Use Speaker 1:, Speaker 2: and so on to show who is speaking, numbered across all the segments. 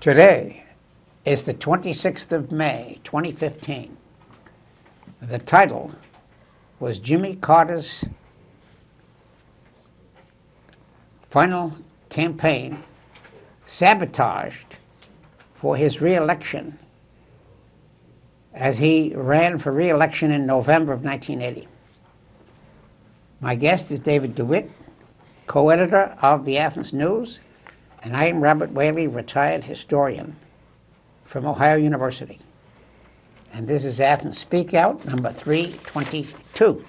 Speaker 1: Today is the 26th of May, 2015. The title was Jimmy Carter's final campaign sabotaged for his re-election as he ran for re-election in November of 1980. My guest is David DeWitt, co-editor of the Athens News, and I am Robert Whaley, retired historian from Ohio University. And this is Athens Speakout number 322.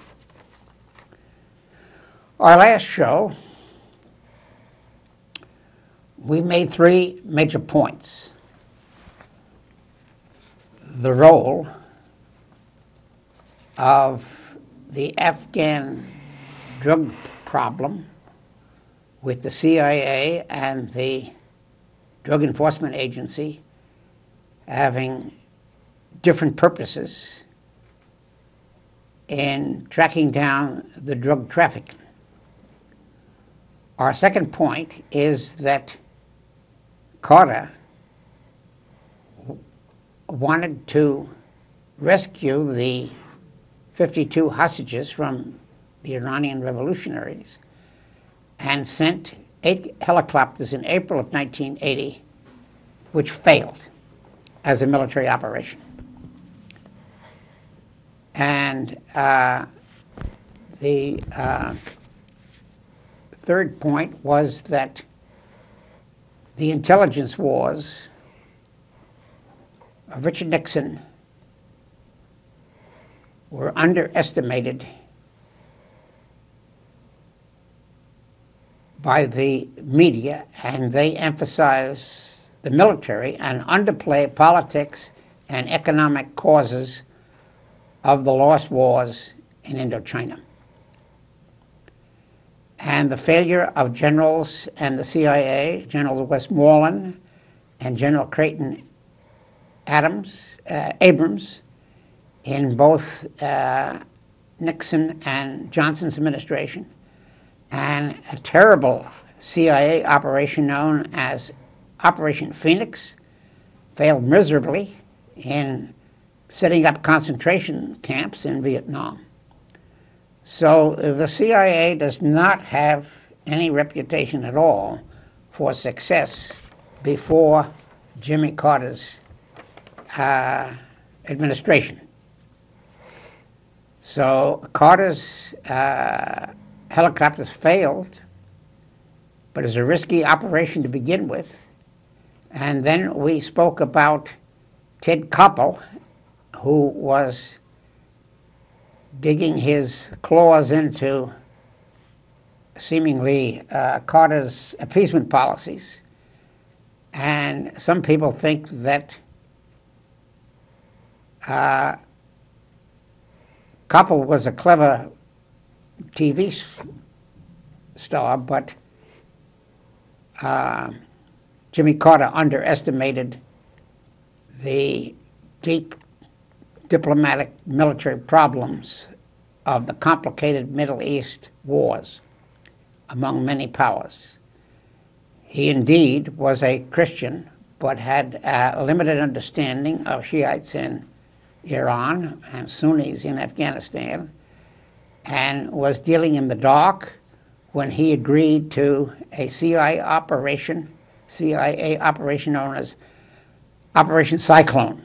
Speaker 1: Our last show, we made three major points. The role of the Afghan drug problem with the CIA and the Drug Enforcement Agency having different purposes in tracking down the drug trafficking. Our second point is that Carter wanted to rescue the 52 hostages from the Iranian revolutionaries and sent 8 helicopters in April of 1980, which failed as a military operation. And the third point was that the intelligence wars of Richard Nixon were underestimated by the media, and they emphasize the military and underplay politics and economic causes of the lost wars in Indochina. And the failure of generals and the CIA, General Westmoreland and General Creighton Abrams, in both Nixon and Johnson's administration, and a terrible CIA operation known as Operation Phoenix failed miserably in setting up concentration camps in Vietnam. So the CIA does not have any reputation at all for success before Jimmy Carter's administration. So Carter's helicopters failed, but it was a risky operation to begin with. And then we spoke about Ted Koppel, who was digging his claws into seemingly Carter's appeasement policies. And some people think that Koppel was a clever TV star, but Jimmy Carter underestimated the deep diplomatic military problems of the complicated Middle East wars among many powers. He indeed was a Christian, but had a limited understanding of Shiites in Iran and Sunnis in Afghanistan, and was dealing in the dark when he agreed to a CIA operation known as Operation Cyclone,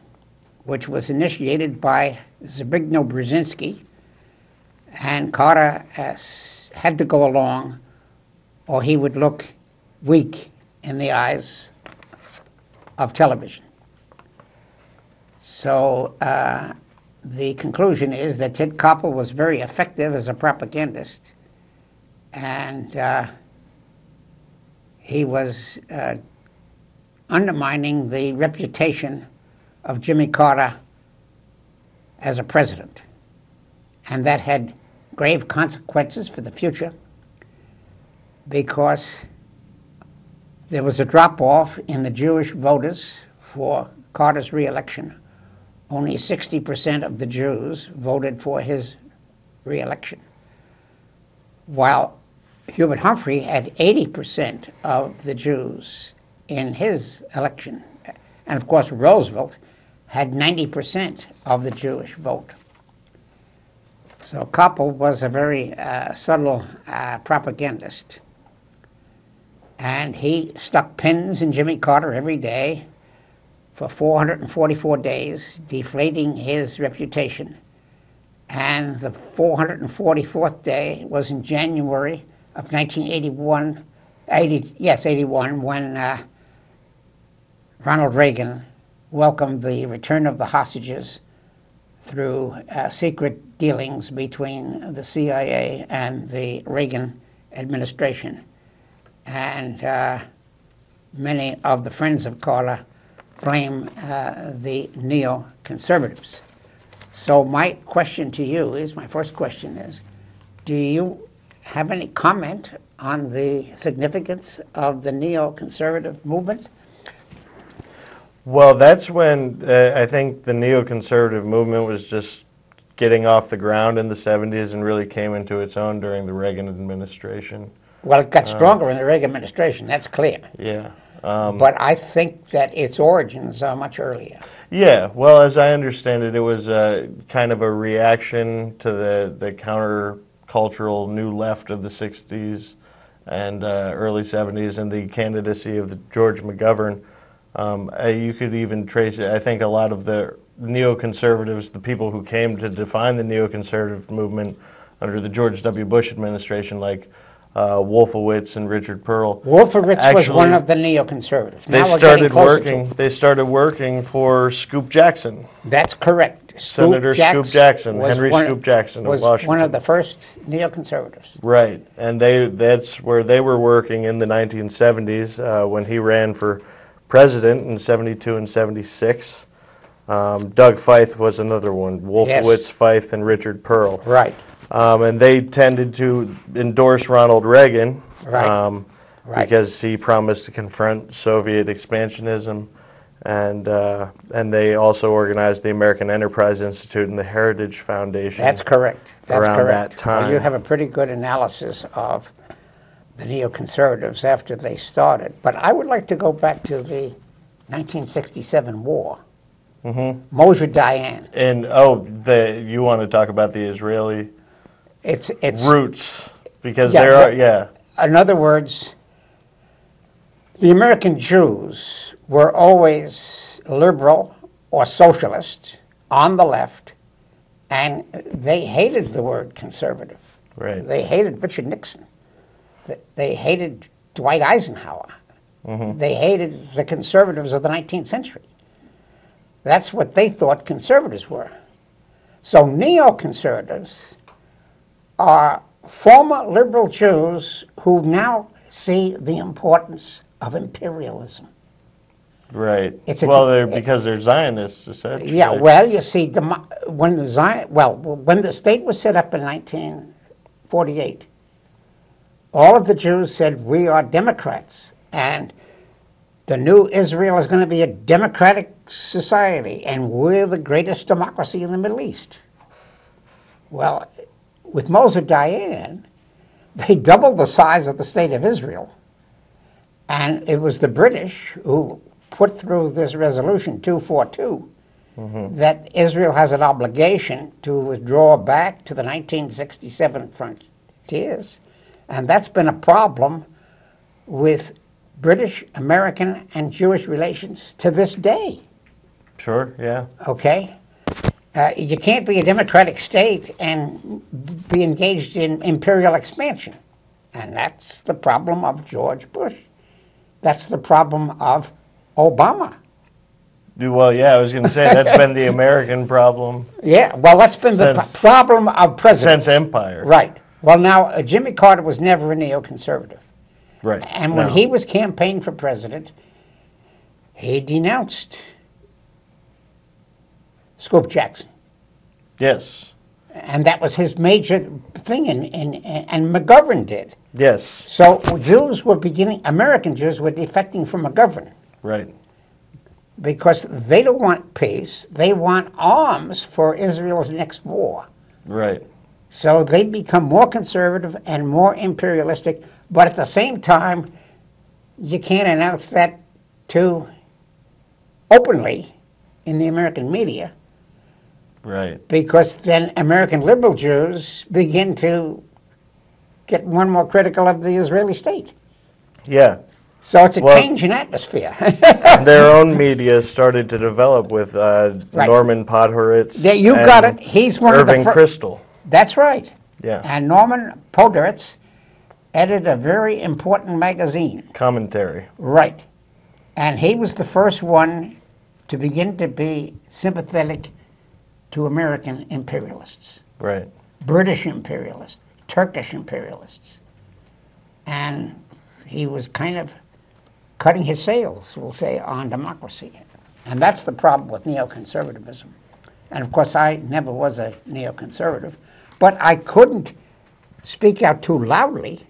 Speaker 1: which was initiated by Zbigniew Brzezinski, and Carter had to go along or he would look weak in the eyes of television. So the conclusion is that Ted Koppel was very effective as a propagandist, and he was undermining the reputation of Jimmy Carter as a president. And that had grave consequences for the future, because there was a drop-off in the Jewish voters for Carter's re-election. Only 60% of the Jews voted for his re-election, while Hubert Humphrey had 80% of the Jews in his election And of course, Roosevelt had 90% of the Jewish vote. So Koppel was a very subtle propagandist. And he stuck pins in Jimmy Carter every day for 444 days, deflating his reputation. And the 444th day was in January of 1981, 81, when Ronald Reagan welcomed the return of the hostages through secret dealings between the CIA and the Reagan administration. And many of the friends of Carter blame the neoconservatives. So my question to you is, my first question is, do you have any comment on the significance of the neoconservative movement?
Speaker 2: Well, that's when I think the neoconservative movement was just getting off the ground in the 70s and really came into its own during the Reagan administration.
Speaker 1: Well, it got stronger in the Reagan administration, that's clear.
Speaker 2: Yeah.
Speaker 1: But I think that its origins are much earlier.
Speaker 2: Yeah, well, as I understand it, it was kind of a reaction to the countercultural new left of the 60s and early 70s and the candidacy of the George McGovern. You could even trace it. I think a lot of the neoconservatives, the people who came to define the neoconservative movement under the George W. Bush administration, like Wolfowitz and Richard Pearl.
Speaker 1: Wolfowitz
Speaker 2: actually,
Speaker 1: was one of the neoconservatives.
Speaker 2: They started working for Scoop Jackson.
Speaker 1: That's correct.
Speaker 2: Senator Scoop Jackson, Henry Scoop Jackson of Washington.
Speaker 1: Was one of the first neoconservatives.
Speaker 2: Right, and that's where they were working in the 1970s when he ran for president in 72 and 76. Doug Feith was another one. Wolfowitz, yes. Feith, and Richard Pearl.
Speaker 1: Right.
Speaker 2: And they tended to endorse Ronald Reagan,
Speaker 1: right.
Speaker 2: Because he promised to confront Soviet expansionism, and they also organized the American Enterprise Institute and the Heritage Foundation.
Speaker 1: That's correct. That's
Speaker 2: around
Speaker 1: correct.
Speaker 2: that time.
Speaker 1: Well, you have a pretty good analysis of the neoconservatives after they started. But I would like to go back to the 1967 war. Mm-hmm. Moshe Dayan.
Speaker 2: And you want to talk about the Israeli roots, because there are,
Speaker 1: in other words, the American Jews were always liberal or socialist on the left, and they hated the word conservative.
Speaker 2: Right.
Speaker 1: They hated Richard Nixon. They hated Dwight Eisenhower. Mm-hmm. They hated the conservatives of the 19th century. That's what they thought conservatives were. So neoconservatives are former liberal Jews who now see the importance of imperialism.
Speaker 2: Right. Because they're Zionists, essentially.
Speaker 1: Yeah. Well, you see, when the state was set up in 1948, all of the Jews said, "We are Democrats, and the new Israel is going to be a democratic society, and we're the greatest democracy in the Middle East." Well, with Moshe Dayan, they doubled the size of the state of Israel. And it was the British who put through this resolution 242 that Israel has an obligation to withdraw back to the 1967 frontiers. And that's been a problem with British, American, and Jewish relations to this day.
Speaker 2: Sure, yeah.
Speaker 1: Okay? You can't be a democratic state and be engaged in imperial expansion. And that's the problem of George Bush. That's the problem of Obama.
Speaker 2: Well, yeah, I was going to say that's been the American problem.
Speaker 1: Yeah, well, that's been the problem of presidents.
Speaker 2: Since empire.
Speaker 1: Right. Well, now, Jimmy Carter was never a neoconservative.
Speaker 2: Right.
Speaker 1: And when he was campaigning for president, he denounced Scoop Jackson.
Speaker 2: Yes.
Speaker 1: And that was his major thing, and McGovern did.
Speaker 2: Yes.
Speaker 1: So American Jews were defecting from McGovern.
Speaker 2: Right.
Speaker 1: Because they don't want peace. They want arms for Israel's next war.
Speaker 2: Right.
Speaker 1: So they become more conservative and more imperialistic, but at the same time, you can't announce that to openly in the American media,
Speaker 2: Right.
Speaker 1: because then American liberal Jews begin to get more and more critical of the Israeli state.
Speaker 2: Yeah.
Speaker 1: So it's a
Speaker 2: Well,
Speaker 1: change in atmosphere.
Speaker 2: and their own media started to develop with Norman Podhoretz
Speaker 1: Yeah, you
Speaker 2: and
Speaker 1: got it. He's one of the
Speaker 2: Irving Kristol.
Speaker 1: That's right.
Speaker 2: Yeah.
Speaker 1: And Norman Podhoretz edited a very important magazine.
Speaker 2: Commentary.
Speaker 1: Right. And he was the first one to begin to be sympathetic to American imperialists,
Speaker 2: Right.
Speaker 1: British imperialists, Turkish imperialists. And he was kind of cutting his sails, we'll say, on democracy. And that's the problem with neoconservatism. And of course, I never was a neoconservative, but I couldn't speak out too loudly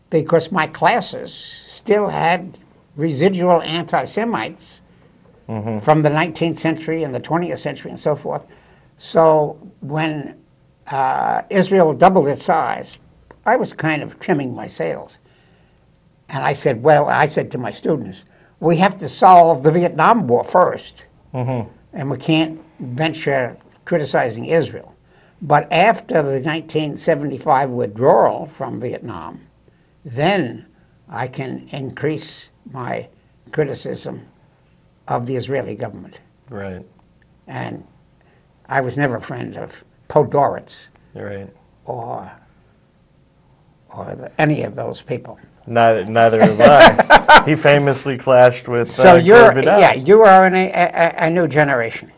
Speaker 1: because my classes still had residual anti-Semites from the 19th century and the 20th century and so forth. So when Israel doubled its size, I was kind of trimming my sails. And I said, well, I said to my students, we have to solve the Vietnam War first, and we can't venture criticizing Israel. But after the 1975 withdrawal from Vietnam, then I can increase my criticism of the Israeli government.
Speaker 2: Right.
Speaker 1: And I was never a friend of Podhoretz
Speaker 2: Right.
Speaker 1: or any of those people.
Speaker 2: Neither have I. He famously clashed with
Speaker 1: So you're,
Speaker 2: Vidal.
Speaker 1: yeah, you are in a new generation.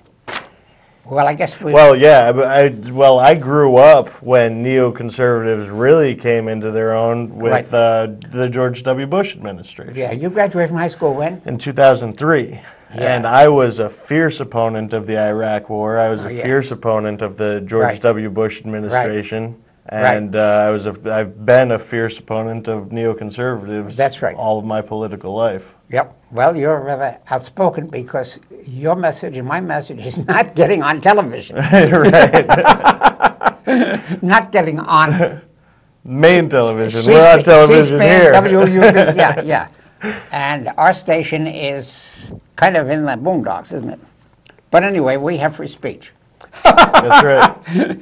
Speaker 1: Well, I guess we.
Speaker 2: Well, yeah, but I grew up when neoconservatives really came into their own with
Speaker 1: Right.
Speaker 2: The George W. Bush administration.
Speaker 1: Yeah, you graduated from high school when?
Speaker 2: In 2003.
Speaker 1: Yeah.
Speaker 2: And I was a fierce opponent of the Iraq War. I was a
Speaker 1: yeah.
Speaker 2: fierce opponent of the George
Speaker 1: Right.
Speaker 2: W. Bush administration.
Speaker 1: Right.
Speaker 2: And I've been a fierce opponent of neoconservatives.
Speaker 1: That's right.
Speaker 2: All of my political life.
Speaker 1: Yep. Well, you're rather outspoken because your message and my message is not getting on television.
Speaker 2: Right.
Speaker 1: Not getting on
Speaker 2: Main television. We're on television
Speaker 1: C-SPAN,
Speaker 2: here.
Speaker 1: WUB, yeah, yeah. And our station is kind of in the boondocks, isn't it? But anyway, we have free speech.
Speaker 2: That's right.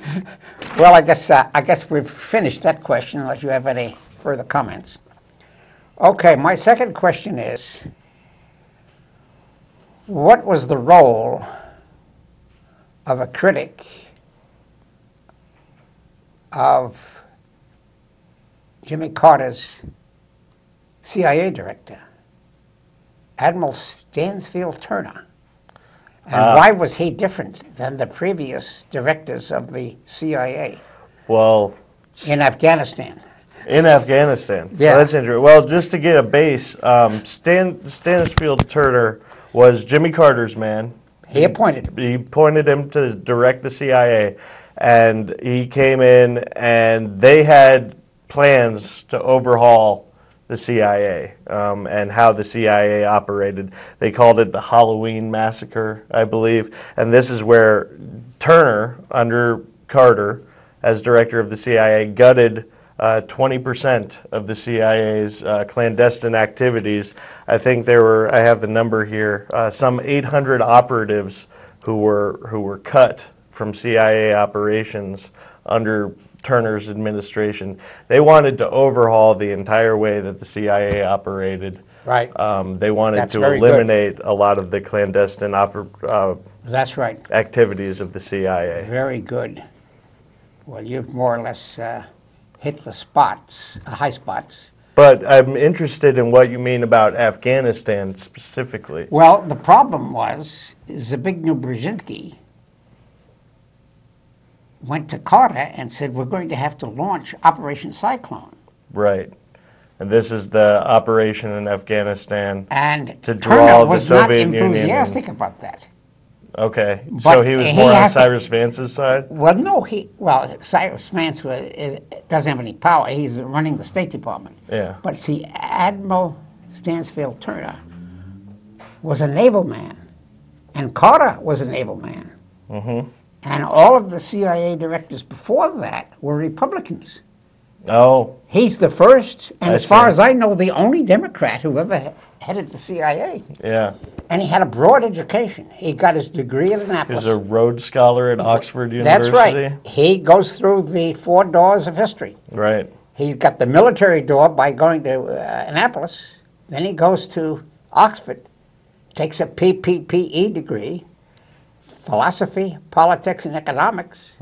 Speaker 1: Well, I guess we've finished that question unless you have any further comments. Okay, my second question is, what was the role of a critic of Jimmy Carter's CIA director, Admiral Stansfield Turner? And why was he different than the previous directors of the CIA
Speaker 2: Well,
Speaker 1: in Afghanistan?
Speaker 2: in Afghanistan.
Speaker 1: Yeah.
Speaker 2: Well, that's interesting. Well, just to get a base, Stansfield Turner was Jimmy Carter's man.
Speaker 1: He appointed him.
Speaker 2: He appointed him to direct the CIA, and he came in, and they had plans to overhaul the CIA and how the CIA operated. They called it the Halloween Massacre, I believe. And this is where Turner, under Carter, as director of the CIA, gutted 20% of the CIA's clandestine activities. I think there were, I have the number here, some 800 operatives who were cut from CIA operations under Turner's administration. They wanted to overhaul the entire way that the CIA operated.
Speaker 1: Right.
Speaker 2: They wanted
Speaker 1: That's
Speaker 2: to
Speaker 1: very
Speaker 2: eliminate a lot of the clandestine
Speaker 1: That's right.
Speaker 2: activities of the CIA.
Speaker 1: Very good. Well, you've more or less hit the spots, the high spots.
Speaker 2: But I'm interested in what you mean about Afghanistan specifically.
Speaker 1: Well, the problem was Zbigniew Brzezinski went to Carter and said, we're going to have to launch Operation Cyclone.
Speaker 2: Right. And this is the operation in Afghanistan
Speaker 1: And
Speaker 2: to draw
Speaker 1: Turner
Speaker 2: the
Speaker 1: was
Speaker 2: Soviet
Speaker 1: not
Speaker 2: Union.
Speaker 1: enthusiastic about that.
Speaker 2: Okay. So
Speaker 1: But
Speaker 2: he was
Speaker 1: he
Speaker 2: more on
Speaker 1: has to-
Speaker 2: Cyrus Vance's side?
Speaker 1: Well, no, Cyrus Vance doesn't have any power. He's running the State Department.
Speaker 2: Yeah.
Speaker 1: But see, Admiral Stansfield Turner was a naval man, and Carter was a naval man.
Speaker 2: Mm-hmm.
Speaker 1: And all of the CIA directors before that were Republicans.
Speaker 2: Oh,
Speaker 1: He's the first, and
Speaker 2: I
Speaker 1: as far
Speaker 2: see.
Speaker 1: as I know, the only Democrat who ever headed the CIA.
Speaker 2: yeah.
Speaker 1: And he had a broad education. He got his degree at
Speaker 2: He
Speaker 1: Annapolis.
Speaker 2: was a Rhodes Scholar at Oxford
Speaker 1: That's
Speaker 2: University.
Speaker 1: right. He goes through the 4 doors of history.
Speaker 2: Right.
Speaker 1: He's got the military door by going to Annapolis. Then he goes to Oxford, takes a PPE degree, philosophy, politics, and economics.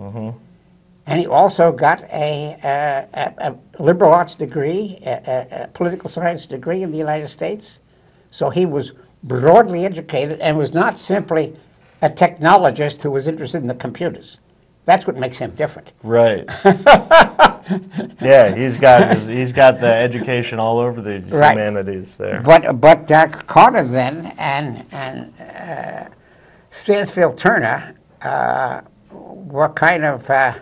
Speaker 1: And he also got a liberal arts degree, a political science degree in the United States. So he was broadly educated and was not simply a technologist who was interested in the computers. That's what makes him different.
Speaker 2: Right. Yeah, he's got the education all over the humanities there.
Speaker 1: But Carter then and Stansfield Turner were kind of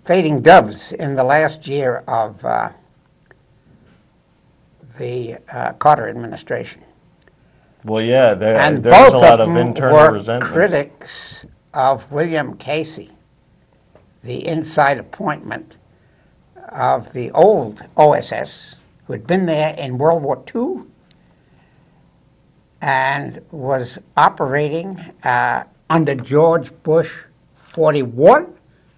Speaker 1: fading doves in the last year of the Carter administration.
Speaker 2: Well, yeah,
Speaker 1: And
Speaker 2: there was a
Speaker 1: both
Speaker 2: lot
Speaker 1: of
Speaker 2: of
Speaker 1: them
Speaker 2: internal
Speaker 1: were
Speaker 2: resentment.
Speaker 1: critics of William Casey, the inside appointment of the old OSS, who had been there in World War II and was operating under George Bush 41.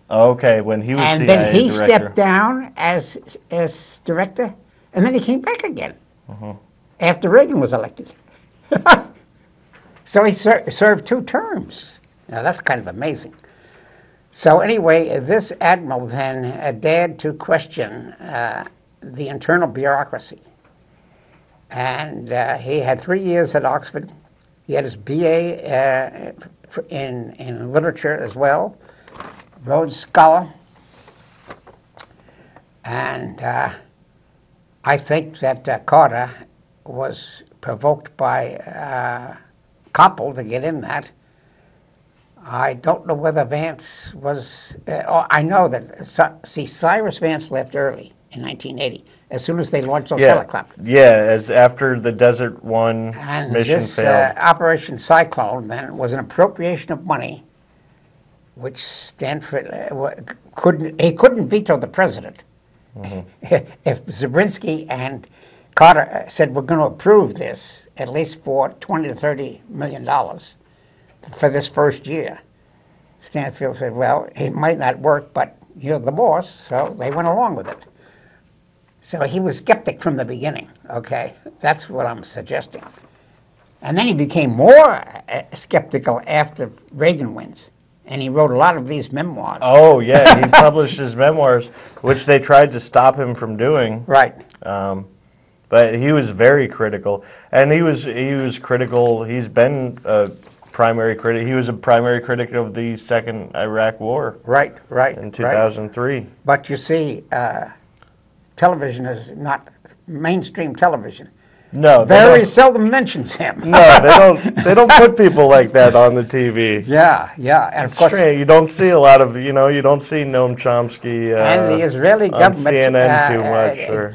Speaker 2: Okay, when he was
Speaker 1: And
Speaker 2: CIA
Speaker 1: then he
Speaker 2: director.
Speaker 1: stepped down as director, and then he came back again after Reagan was elected. So he served 2 terms. Now that's kind of amazing. So anyway, this admiral then dared to question the internal bureaucracy. And he had 3 years at Oxford. He had his BA in literature as well, Rhodes Scholar. And I think that Carter was provoked by Koppel to get in that. I don't know whether Vance was, I know that, Cyrus Vance left early in 1980, as soon as they launched those helicopters.
Speaker 2: Yeah, as after the Desert One
Speaker 1: And
Speaker 2: mission
Speaker 1: this
Speaker 2: failed.
Speaker 1: Operation Cyclone then was an appropriation of money, which Stanford couldn't veto the president. If Zabriskie and Carter said, we're going to approve this, at least for $20 to $30 million for this first year, Stanfield said, well, it might not work, but you're the boss, so they went along with it. So he was skeptic from the beginning, okay? That's what I'm suggesting. And then he became more skeptical after Reagan wins. And he wrote a lot of these memoirs.
Speaker 2: Oh, yeah, he published his memoirs, which they tried to stop him from doing.
Speaker 1: Right.
Speaker 2: But he was very critical. And he was critical. He's been a primary critic. He was a primary critic of the Second Iraq War.
Speaker 1: Right.
Speaker 2: In 2003.
Speaker 1: Right. But you see, television is not mainstream television.
Speaker 2: No,
Speaker 1: Very seldom mentions him.
Speaker 2: No, they don't put people like that on the TV.
Speaker 1: Yeah, and
Speaker 2: It's strange. You don't see a lot of, you don't see Noam Chomsky
Speaker 1: and the Israeli
Speaker 2: on
Speaker 1: government
Speaker 2: CNN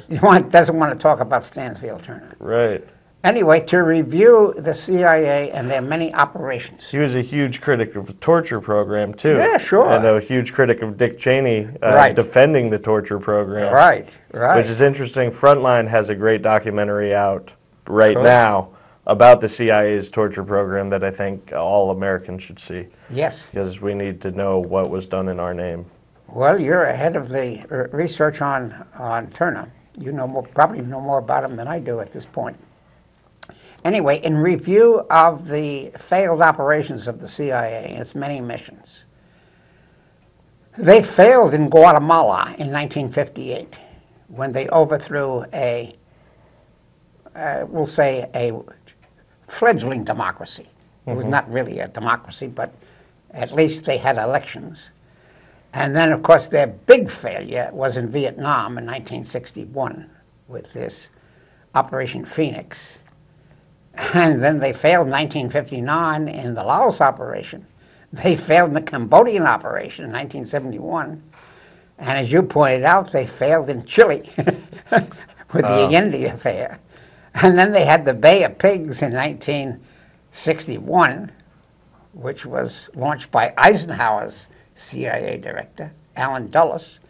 Speaker 2: too much.
Speaker 1: Doesn't want to talk about Stanfield Turner.
Speaker 2: Right.
Speaker 1: Anyway, to review the CIA and their many operations.
Speaker 2: He was a huge critic of the torture program too.
Speaker 1: Yeah, sure.
Speaker 2: And a huge critic of Dick Cheney defending the torture program.
Speaker 1: Right.
Speaker 2: Which is interesting. Frontline has a great documentary out right now about the CIA's torture program that I think all Americans should see.
Speaker 1: Yes.
Speaker 2: Because we need to know what was done in our name.
Speaker 1: Well, you're ahead of the research on Turner. You probably know more about him than I do at this point. Anyway, in review of the failed operations of the CIA and its many missions, they failed in Guatemala in 1958 when they overthrew we'll say a fledgling democracy. It was not really a democracy, but at least they had elections. And then, of course, their big failure was in Vietnam in 1961 with this Operation Phoenix. And then they failed in 1959 in the Laos operation. They failed in the Cambodian operation in 1971. And as you pointed out, they failed in Chile with the Allende affair. And then they had the Bay of Pigs in 1961, which was launched by Eisenhower's CIA director, Allen Dulles.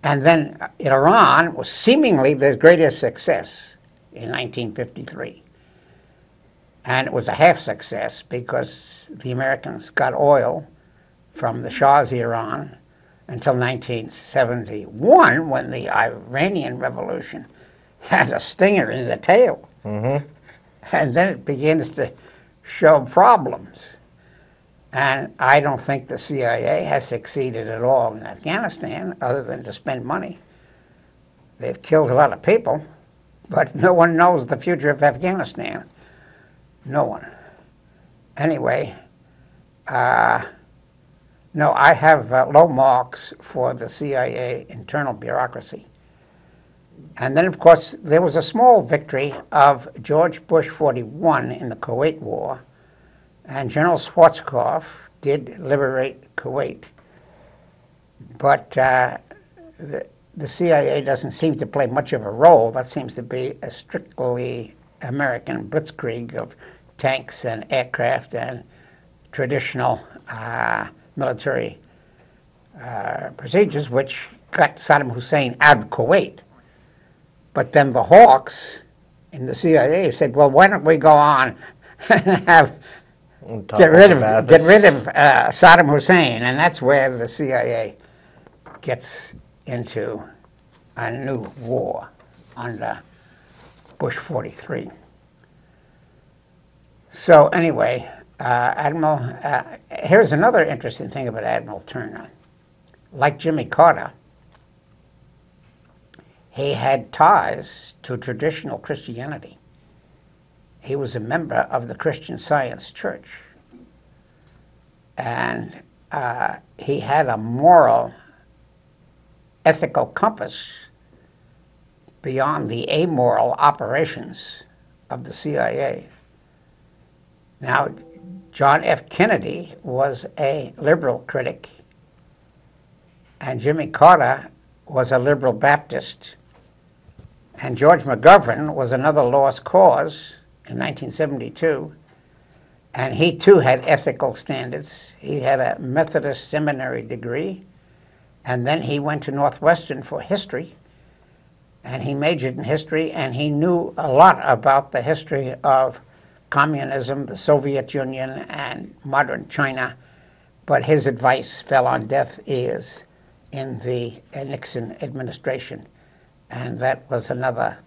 Speaker 1: And then Iran was seemingly their greatest success in 1953. And it was a half success because the Americans got oil from the Shah's Iran until 1971, when the Iranian Revolution has a stinger in the tail.
Speaker 2: Mm-hmm.
Speaker 1: And then it begins to show problems. And I don't think the CIA has succeeded at all in Afghanistan, other than to spend money. They've killed a lot of people, but no one knows the future of Afghanistan. No one. Anyway, no, I have low marks for the CIA internal bureaucracy. And then, of course, there was a small victory of George Bush 41 in the Kuwait War, and General Schwarzkopf did liberate Kuwait. But the CIA doesn't seem to play much of a role. That seems to be a strictly American blitzkrieg of tanks and aircraft and traditional military procedures, which got Saddam Hussein out of Kuwait. But then the hawks in the CIA said, well, why don't we go on and get rid of Saddam Hussein? And that's where the CIA gets into a new war under Bush 43. So anyway, Admiral, here's another interesting thing about Admiral Turner. Like Jimmy Carter, he had ties to traditional Christianity. He was a member of the Christian Science Church. And he had a moral, ethical compass beyond the amoral operations of the CIA. Now, John F. Kennedy was a liberal critic, and Jimmy Carter was a liberal Baptist. And George McGovern was another lost cause in 1972, and he too had ethical standards. He had a Methodist seminary degree, and then he went to Northwestern for history, and he majored in history, and he knew a lot about the history of communism, the Soviet Union, and modern China, but his advice fell on deaf ears in the Nixon administration. And that was another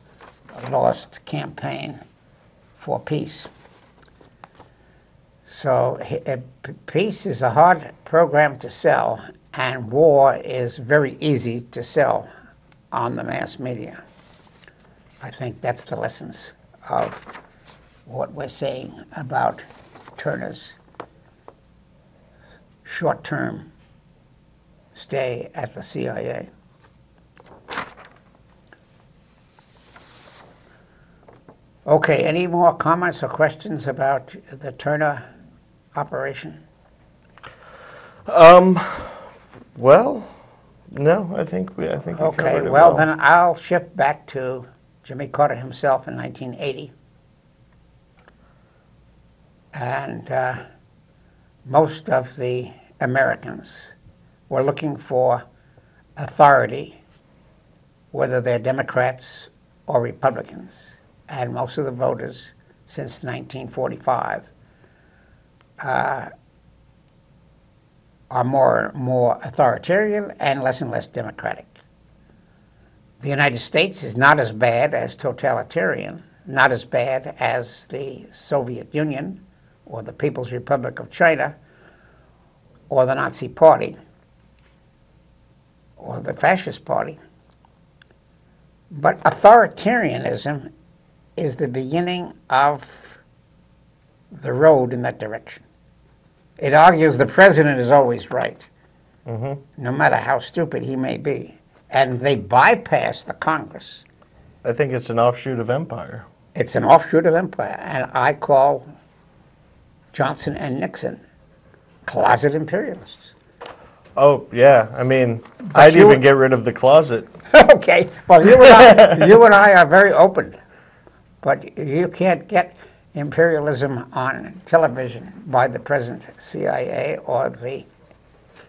Speaker 1: lost campaign for peace. So peace is a hard program to sell, and war is very easy to sell on the mass media. I think that's the lessons of what we're saying about Turner's short-term stay at the CIA. Okay, any more comments or questions about the Turner operation?
Speaker 2: Well, no, I think we
Speaker 1: Okay,
Speaker 2: covered it
Speaker 1: well, then I'll shift back to Jimmy Carter himself in 1980. And most of the Americans were looking for authority, whether they're Democrats or Republicans. And most of the voters since 1945 are more and more authoritarian and less democratic. The United States is not as bad as totalitarian, not as bad as the Soviet Union or the People's Republic of China or the Nazi Party or the Fascist Party. But authoritarianism is the beginning of the road in that direction. It argues the president is always right, no matter how stupid he may be. And they bypass the Congress.
Speaker 2: I think it's an offshoot of empire.
Speaker 1: It's an offshoot of empire. And I call Johnson and Nixon closet imperialists.
Speaker 2: Oh, yeah. I mean, I'd even get rid of the closet.
Speaker 1: Okay. Well, you and I are very open. But you can't get imperialism on television by the present CIA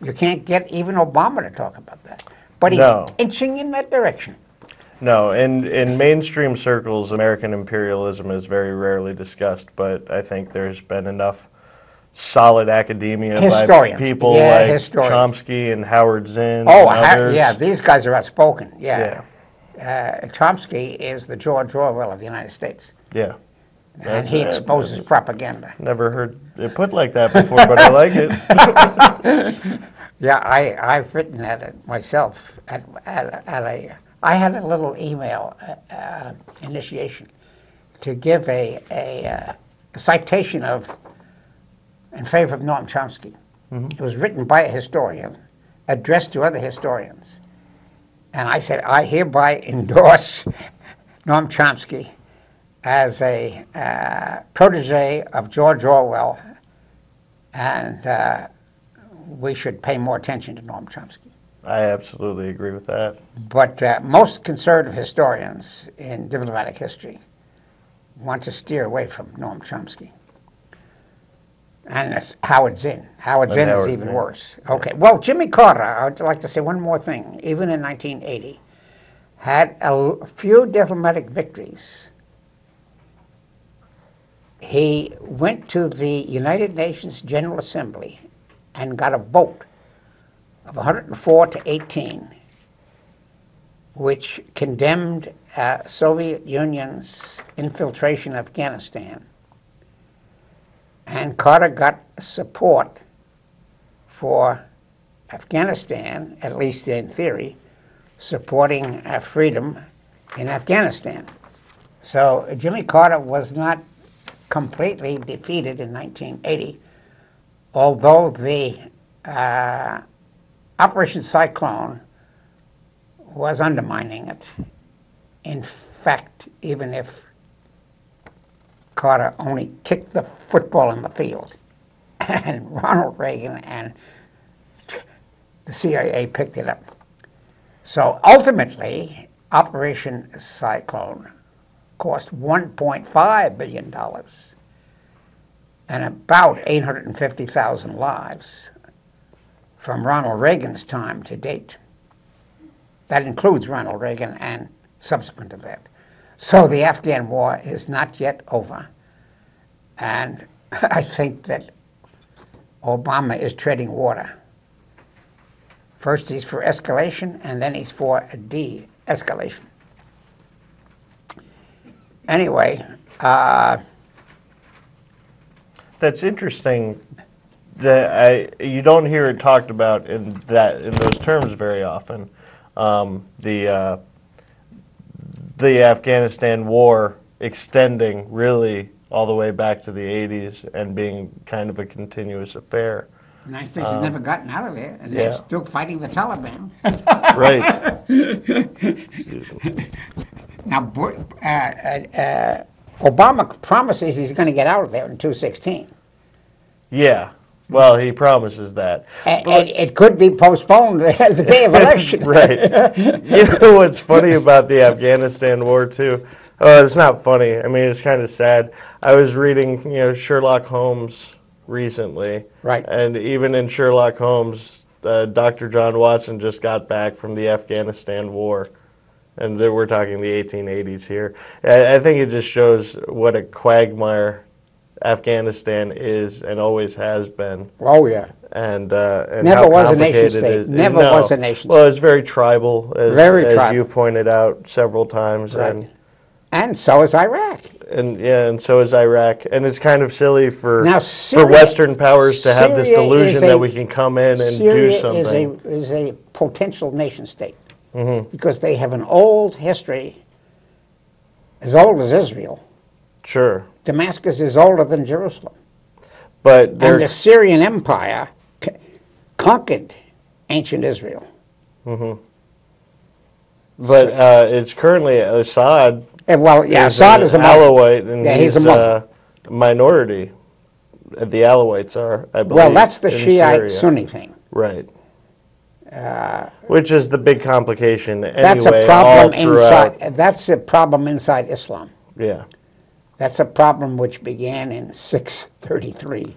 Speaker 1: you can't get even Obama to talk about that. But he's inching in that direction.
Speaker 2: No, in mainstream circles, American imperialism is very rarely discussed, but I think there's been enough solid academia
Speaker 1: Historians.
Speaker 2: by people
Speaker 1: Yeah,
Speaker 2: like
Speaker 1: historians.
Speaker 2: Chomsky and Howard Zinn
Speaker 1: Oh,
Speaker 2: and others.
Speaker 1: yeah, these guys are outspoken.
Speaker 2: Yeah.
Speaker 1: Chomsky is the George Orwell of the United States,
Speaker 2: Yeah.
Speaker 1: and he exposes propaganda.
Speaker 2: Never heard it put like that before, but I like it.
Speaker 1: Yeah, I've written at it myself. I had a little email initiation to give a citation in favor of Noam Chomsky. It was written by a historian, addressed to other historians. And I said, I hereby endorse Noam Chomsky as a protege of George Orwell, and we should pay more attention to Noam Chomsky.
Speaker 2: I absolutely agree with that.
Speaker 1: But most conservative historians in diplomatic history want to steer away from Noam Chomsky. And that's Howard Zinn. Howard Zinn is even worse. Okay, well, Jimmy Carter, I would like to say one more thing. Even in 1980, had a few diplomatic victories. He went to the United Nations General Assembly and got a vote of 104 to 18, which condemned Soviet Union's infiltration of Afghanistan. And Carter got support for Afghanistan, at least in theory, supporting freedom in Afghanistan. So Jimmy Carter was not completely defeated in 1980, although the Operation Cyclone was undermining it. In fact, even if Carter only kicked the football in the field, and Ronald Reagan and the CIA picked it up. So ultimately, Operation Cyclone cost $1.5 billion and about 850,000 lives from Ronald Reagan's time to date. That includes Ronald Reagan and subsequent to that. So the Afghan war is not yet over. And I think that Obama is treading water. First he's for escalation, and then he's for de-escalation. Anyway,
Speaker 2: That's interesting. That you don't hear it talked about in those terms very often. The Afghanistan war extending really all the way back to the 80s and being kind of a continuous affair.
Speaker 1: the United States has never gotten out of there, and they're still fighting the Taliban.
Speaker 2: Right.
Speaker 1: Now, Obama promises he's going to get out of there in 2016.
Speaker 2: Yeah. Well, he promises that.
Speaker 1: And it could be postponed the day of election.
Speaker 2: Right. You know what's funny about the Afghanistan war, too? Oh, it's not funny. I mean, it's kind of sad. I was reading, Sherlock Holmes recently.
Speaker 1: Right.
Speaker 2: And even in Sherlock Holmes, Dr. John Watson just got back from the Afghanistan war. And we're talking the 1880s here. I think it just shows what a quagmire Afghanistan is and always has been.
Speaker 1: Oh, yeah.
Speaker 2: And
Speaker 1: Never
Speaker 2: how
Speaker 1: was a
Speaker 2: complicated
Speaker 1: nation
Speaker 2: it
Speaker 1: state.
Speaker 2: is.
Speaker 1: Never
Speaker 2: No.
Speaker 1: was a nation
Speaker 2: Well, it's very tribal,
Speaker 1: Very
Speaker 2: as
Speaker 1: tribal.
Speaker 2: you pointed out several times.
Speaker 1: Right. And so is Iraq.
Speaker 2: And so is Iraq. And it's kind of silly for
Speaker 1: Now,
Speaker 2: for Western powers to have this
Speaker 1: Syria
Speaker 2: delusion
Speaker 1: is
Speaker 2: that we can come in and do
Speaker 1: Syria
Speaker 2: something.
Speaker 1: is a potential nation state because they have an old history, as old as Israel.
Speaker 2: Sure.
Speaker 1: Damascus is older than Jerusalem.
Speaker 2: But
Speaker 1: And the Syrian Empire conquered ancient Israel.
Speaker 2: But it's currently Assad.
Speaker 1: Well, yeah, Assad is a Muslim.
Speaker 2: Alawite, and
Speaker 1: Yeah, he's a Muslim.
Speaker 2: a minority. The Alawites are, I believe.
Speaker 1: Well, that's the
Speaker 2: in
Speaker 1: Shiite
Speaker 2: Syria.
Speaker 1: Sunni thing.
Speaker 2: Right. Which is the big complication anyway.
Speaker 1: That's a problem
Speaker 2: all throughout.
Speaker 1: inside. That's a problem inside Islam.
Speaker 2: Yeah.
Speaker 1: That's a problem which began in 633,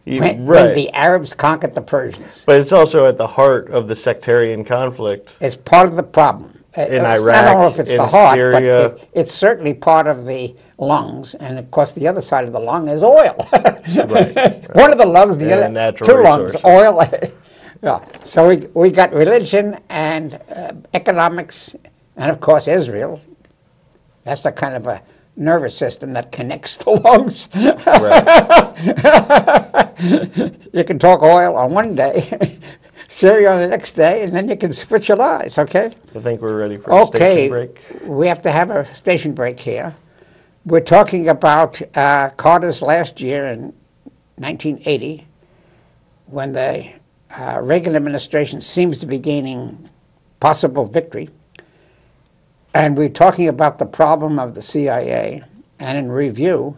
Speaker 1: when
Speaker 2: Right.
Speaker 1: the Arabs conquered the Persians.
Speaker 2: But it's also at the heart of the sectarian conflict.
Speaker 1: It's part of the problem.
Speaker 2: in
Speaker 1: I don't
Speaker 2: Iraq,
Speaker 1: know if it's
Speaker 2: in
Speaker 1: the heart,
Speaker 2: Syria.
Speaker 1: but it's certainly part of the lungs. And of course, the other side of the lung is oil.
Speaker 2: Right.
Speaker 1: One of the lungs, the
Speaker 2: And
Speaker 1: other,
Speaker 2: natural
Speaker 1: two lungs,
Speaker 2: resources.
Speaker 1: oil. Yeah. So we got religion and economics, and of course Israel. That's a kind of a nervous system that connects the lungs.
Speaker 2: Right.
Speaker 1: You can talk oil on one day, Syria on the next day, and then you can switch your lives, okay?
Speaker 2: I think we're ready for a station break.
Speaker 1: We have to have a station break here. We're talking about Carter's last year in 1980, when the Reagan administration seems to be gaining possible victory. And we're talking about the problem of the CIA. And in review,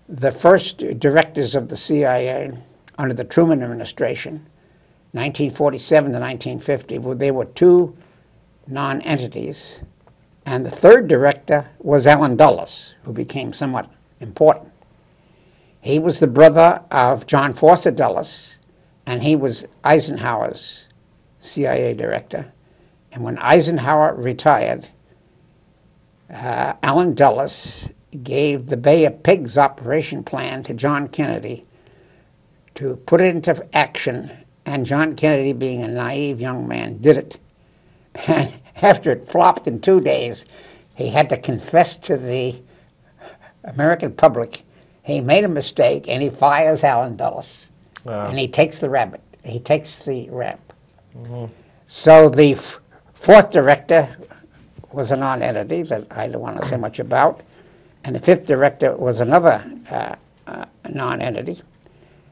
Speaker 1: the first directors of the CIA under the Truman administration, 1947 to 1950, they were two non-entities. And the third director was Allen Dulles, who became somewhat important. He was the brother of John Foster Dulles, and he was Eisenhower's CIA director. And when Eisenhower retired, Allen Dulles gave the Bay of Pigs operation plan to John Kennedy to put it into action, and John Kennedy, being a naive young man, did it. And after it flopped in 2 days, he had to confess to the American public he made a mistake, and he fires Allen Dulles. Wow. And he takes the rabbit. He takes the rap. Mm-hmm. So the fourth director was a non-entity that I don't want to say much about, and the fifth director was another non-entity.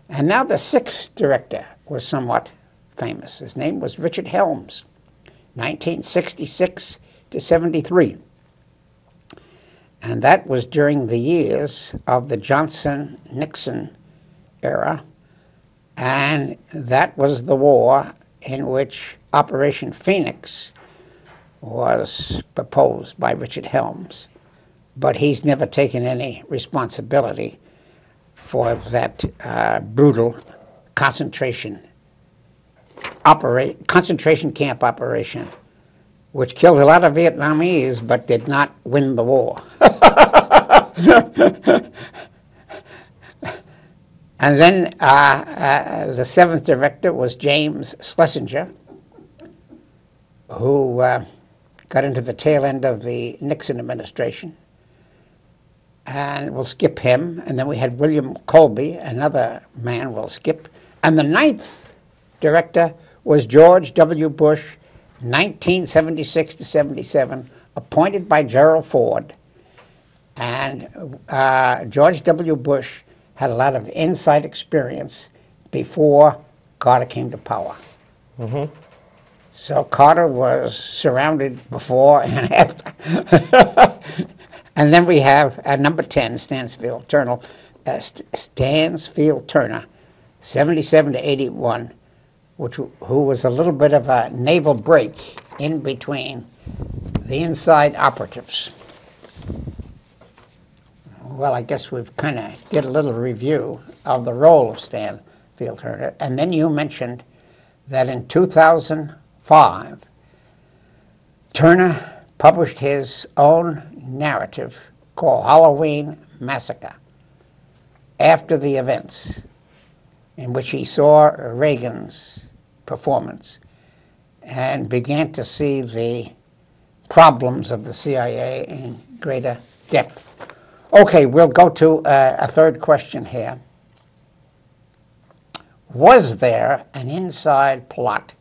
Speaker 1: And now the sixth director was somewhat famous. His name was Richard Helms, 1966 to 73. And that was during the years of the Johnson-Nixon era, and that was the war in which Operation Phoenix was proposed by Richard Helms. But he's never taken any responsibility for that brutal concentration camp operation, which killed a lot of Vietnamese but did not win the war. And then the seventh director was James Schlesinger, who got into the tail end of the Nixon administration. And we'll skip him. And then we had William Colby, another man we'll skip. And the ninth director was George W. Bush, 1976 to 77, appointed by Gerald Ford. And George W. Bush had a lot of inside experience before Carter came to power. Mm-hmm. So Carter was surrounded before and after. And then we have number 10, Stansfield Turner, 77 to 81, who was a little bit of a naval break in between the inside operatives. Well, I guess we've kind of did a little review of the role of Stansfield Turner. And then you mentioned that in 2005, Turner published his own narrative called Halloween Massacre after the events, in which he saw Reagan's performance and began to see the problems of the CIA in greater depth. Okay, we'll go to a third question here. Was there an inside plot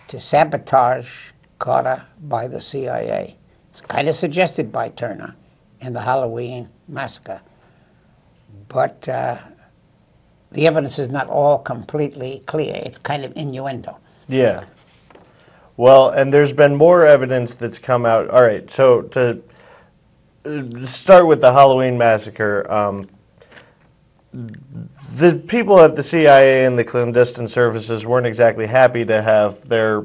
Speaker 1: to sabotage Carter by the CIA? It's kind of suggested by Turner in the Halloween Massacre. But the evidence is not all completely clear. It's kind of innuendo.
Speaker 2: Yeah. Well, and there's been more evidence that's come out. All right, so to start with the Halloween Massacre, the people at the CIA and the clandestine services weren't exactly happy to have their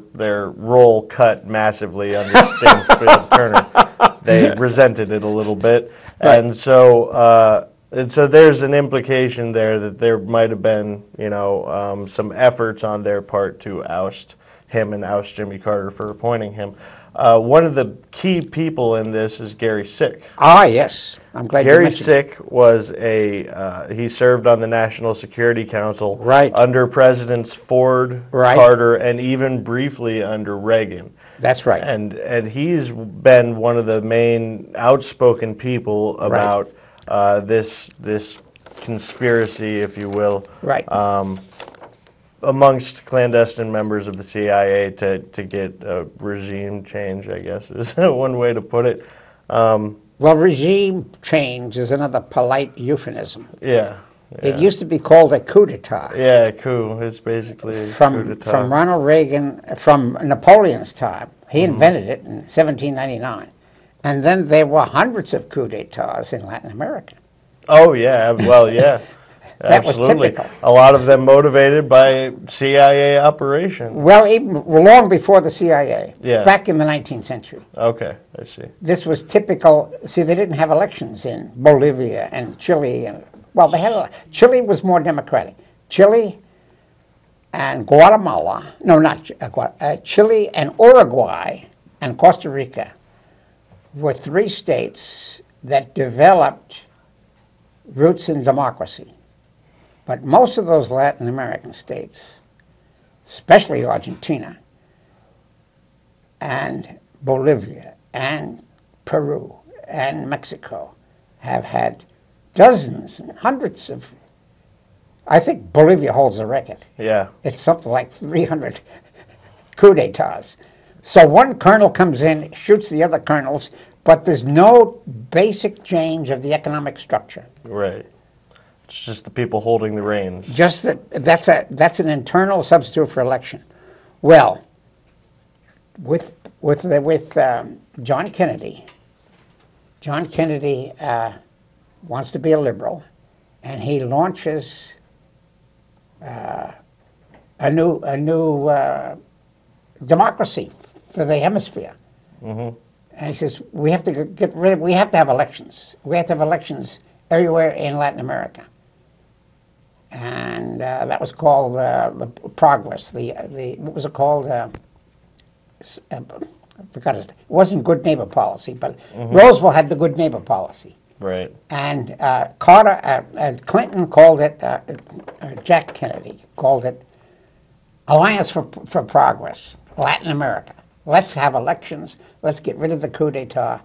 Speaker 2: role cut massively under Stansfield Turner. They resented it a little bit, right. And so there's an implication there that there might have been, some efforts on their part to oust him and oust Jimmy Carter for appointing him. One of the key people in this is Gary Sick.
Speaker 1: Ah, yes. I'm glad you
Speaker 2: Gary
Speaker 1: mentioned
Speaker 2: Sick was he served on the National Security Council
Speaker 1: Right.
Speaker 2: under Presidents Ford,
Speaker 1: Right.
Speaker 2: Carter, and even briefly under Reagan.
Speaker 1: That's right.
Speaker 2: And he's been one of the main outspoken people about this conspiracy, if you will,
Speaker 1: Right.
Speaker 2: amongst clandestine members of the CIA to get a regime change, I guess is one way to put it.
Speaker 1: Well, regime change is another polite euphemism.
Speaker 2: Yeah.
Speaker 1: It used to be called a coup d'etat.
Speaker 2: Yeah, coup. It's basically a coup d'etat.
Speaker 1: From Ronald Reagan, from Napoleon's time. He invented it in 1799. And then there were hundreds of coup d'etats in Latin America.
Speaker 2: Oh, yeah. Well, yeah.
Speaker 1: That was
Speaker 2: Absolutely.
Speaker 1: typical.
Speaker 2: A lot of them motivated by CIA operations.
Speaker 1: Well, even long before the CIA,
Speaker 2: Yeah.
Speaker 1: back in the 19th century.
Speaker 2: Okay, I see.
Speaker 1: This was typical. See, they didn't have elections in Bolivia and Chile. Well, they had Chile was more democratic. Chile and Guatemala, no, not Chile and Uruguay and Costa Rica were three states that developed roots in democracy. But most of those Latin American states, especially Argentina and Bolivia and Peru and Mexico, have had dozens and hundreds of, I think Bolivia holds the record.
Speaker 2: Yeah.
Speaker 1: It's something like 300 coup d'etats. So one colonel comes in, shoots the other colonels, but there's no basic change of the economic structure.
Speaker 2: Right. It's just the people holding the reins.
Speaker 1: Just that's an internal substitute for election. Well, with John Kennedy wants to be a liberal, and he launches a new democracy for the hemisphere. Mm-hmm. And he says we have to have elections. We have to have elections everywhere in Latin America. And that was called the Progress. What was it called? I forgot it. It wasn't good neighbor policy, but Roosevelt had the good neighbor policy.
Speaker 2: Right.
Speaker 1: And Clinton called it, Jack Kennedy called it Alliance for Progress, Latin America. Let's have elections. Let's get rid of the coup d'etat.